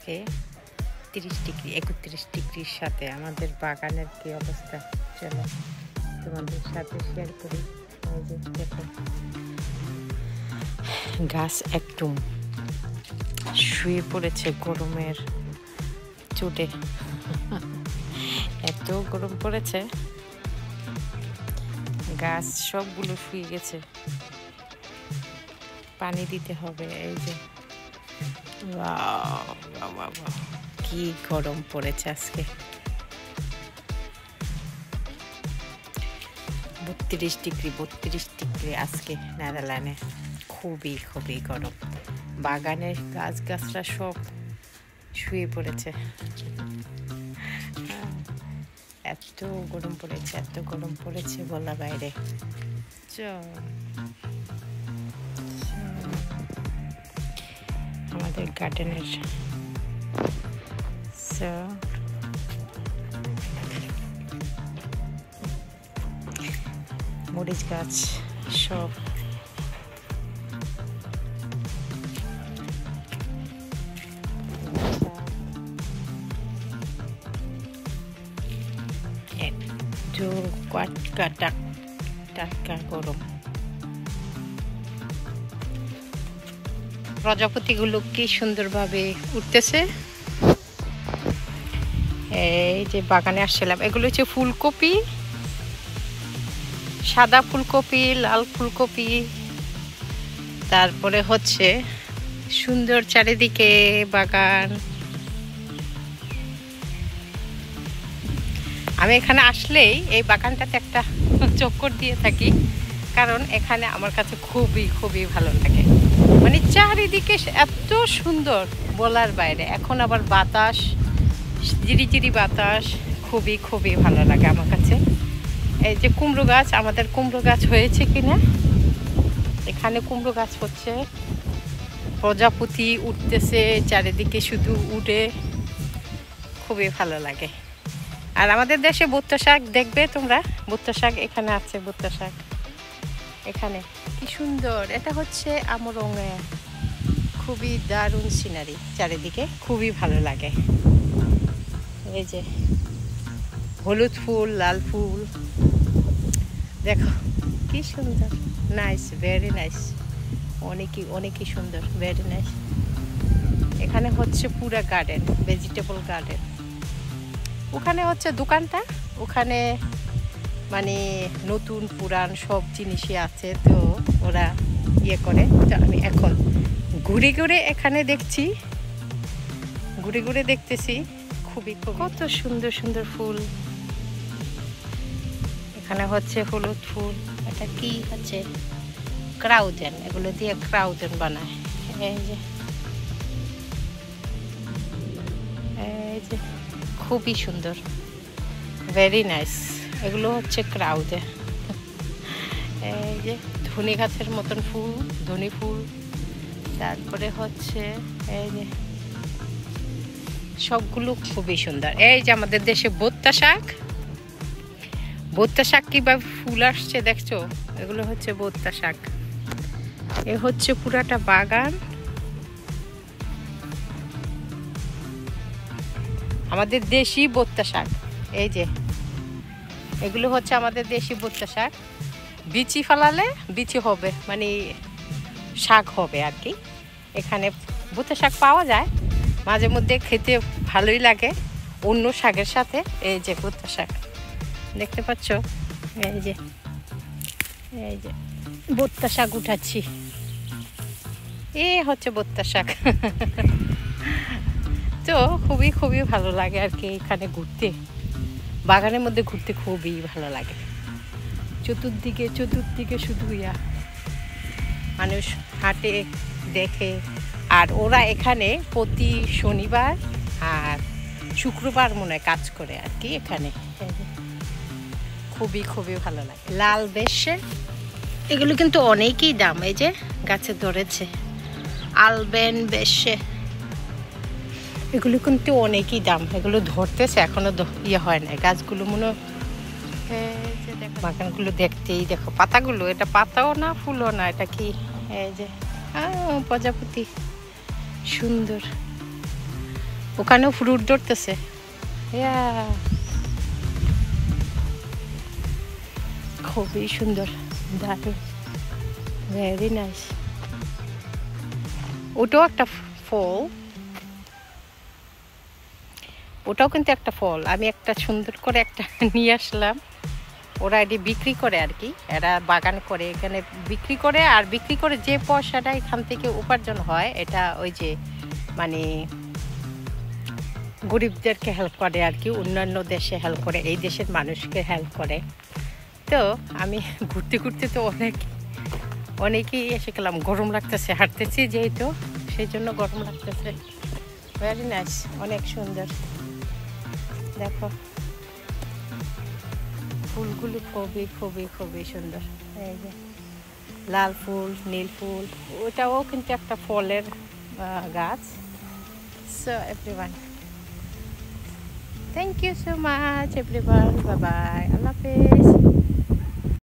আজকে 30 ডিগ্রি 31 ডিগ্রির সাথে আমাদের বাগানের কি অবস্থা চলো তোমাদের সাথে শেয়ার করি। এই যে দেখো গাছ একটু শুয়ে পড়েছে গরমের চোটে। এত গরম পড়েছে গাছ সবগুলো শুয়ে গেছে, পানি দিতে হবে। এই যে কি গরম পড়েছে আজকে, 32 ডিগ্রি আজকে নেদারল্যান্ডে। খুবই খুবই গরম, বাগানের গাছগাছরা সব শুয়ে পড়েছে। এত গরম পড়েছে বলা বাইরে। আমাদের গার্ডেনের মরিচ গাছ সব একটু টাটকা গরম। প্রজাপতিগুলো কি সুন্দরভাবে উঠতেছে। এই যে বাগানে আসছিলাম, এগুলো হচ্ছে ফুলকপি, সাদা ফুলকপি, লাল ফুলকপি, তারপরে হচ্ছে সুন্দর চারিদিকে বাগান। আমি এখানে আসলেই এই বাগানটাতে একটা চক্কর দিয়ে থাকি, কারণ এখানে আমার কাছে খুবই খুবই ভালো লাগে। মানে চারিদিকে এত সুন্দর বলার বাইরে। এখন আবার বাতাস, ঝিরিঝিরি বাতাস, খুবই খুবই ভালো লাগে আমার কাছে। এই যে কুমড়ো গাছ, আমাদের কুমড়ো গাছ হয়েছে কিনা, এখানে কুমড়ো গাছ হচ্ছে, প্রজাপতি উঠতেছে চারিদিকে, শুধু উঠে, খুবই ভালো লাগে। আর আমাদের দেশে ভুট্টা শাক দেখবে তোমরা, ভুট্টা শাক এখানে আছে, ভুট্টা শাক এখানে কি সুন্দর। এটা হচ্ছে আমরঙে, খুবই দারুণ সিনারি চারিদিকে, খুবই ভালো লাগে। এই যে হলুদ ফুল, লাল ফুল, দেখো কি সুন্দর, নাইস, ভেরি নাইস, অনেকই সুন্দর, ভেরি নাইস। এখানে হচ্ছে পুরা গার্ডেন, ভেজিটেবল গার্ডেন। ওখানে হচ্ছে দোকানটা, ওখানে মানে নতুন পুরান সব জিনিসই আছে, তো ওরা ইয়ে করে। তো আমি এখন ঘুরে ঘুরে এখানে দেখছি, ঘুরে দেখতেছি, খুবই কত সুন্দর সুন্দর ফুল। এখানে হচ্ছে হলুদ ফুল, এটা কি হচ্ছে ক্রাউজেন, এগুলো দিয়ে ক্রাউজেন বানায়। এই যে খুবই সুন্দর, ভেরি নাইস। এগুলো হচ্ছে ক্রাউজে। এই যে ধনে গাছের মতন ফুল, ধনে ফুল, তারপরে হচ্ছে এই যে সবগুলো খুবই সুন্দর। এই যে আমাদের দেশে ভুট্টা শাক কিভাবে ফুল আসছে দেখছো, এগুলো হচ্ছে ভুট্টা শাক। এ হচ্ছে পুরাটা বাগান, আমাদের দেশি ভুট্টা শাক। এই যে এগুলো হচ্ছে আমাদের দেশি ভুট্টা শাক। বিচি ফেলালে বিচি হবে, মানে শাক হবে আর কি। এখানে ভুট্টা শাক পাওয়া যায় মাঝে মধ্যে, খেতে ভালোই লাগে অন্য শাকের সাথে। এই যে ভুট্টা শাক দেখতে পাচ্ছ, এই যে ভুট্টা শাক উঠাচ্ছি, এ হচ্ছে ভুট্টা শাক। তো খুবই খুবই ভালো লাগে আর কি এখানে ঘুরতে, বাগানের মধ্যে ঘুরতে খুবই ভালো লাগে। চতুর্দিকে শুধু মানুষ হাঁটে, দেখে। আর ওরা এখানে প্রতি শনিবার আর শুক্রবার মনে হয় কাজ করে আর কি এখানে। খুবই খুবই ভালো লাগে। লাল বেশে এগুলো কিন্তু অনেকই দাম, এই যে গাছে ধরেছে আলবেন বেশে, এগুলো কিন্তু অনেকই দাম। এগুলো ধরতেছে, এখনো ইয়ে হয় না গাছগুলো, মনে বাগানগুলো দেখতেই দেখো পাতাগুলো, এটা পাতাও না ফুলও না, এটা কি এই যে প্রজাপতি, সুন্দর ওখানেও ফ্রুট ধরতেছে। খুবই সুন্দর, দারুণ, ভেরি নাইস। ওটাও একটা ফল, ওটাও কিন্তু একটা ফল। আমি একটা সুন্দর করে একটা নিয়ে আসলাম। ওরা এটি বিক্রি করে আর কি, এরা বাগান করে এখানে বিক্রি করে, আর বিক্রি করে যে পয়সাটা এখান থেকে উপার্জন হয় এটা ওই যে মানে গরিবদেরকে হেল্প করে আর কি, অন্যান্য দেশে হেল্প করে, এই দেশের মানুষকে হেল্প করে। তো আমি ঘুরতে ঘুরতে তো অনেকেই এসে গেলাম, গরম লাগতেছে, হাঁটতেছি যেহেতু সেই জন্য গরম লাগতেছে। ভেরি নাইস, অনেক সুন্দর। দেখো ফুলগুলো খুবই খুবই খুবই সুন্দর। এই যে লাল ফুল, নীল ফুল, ওটাও কিন্তু একটা ফলের গাছ। So everyone, thank you so much everyone, bye bye, Allah হাফেজ।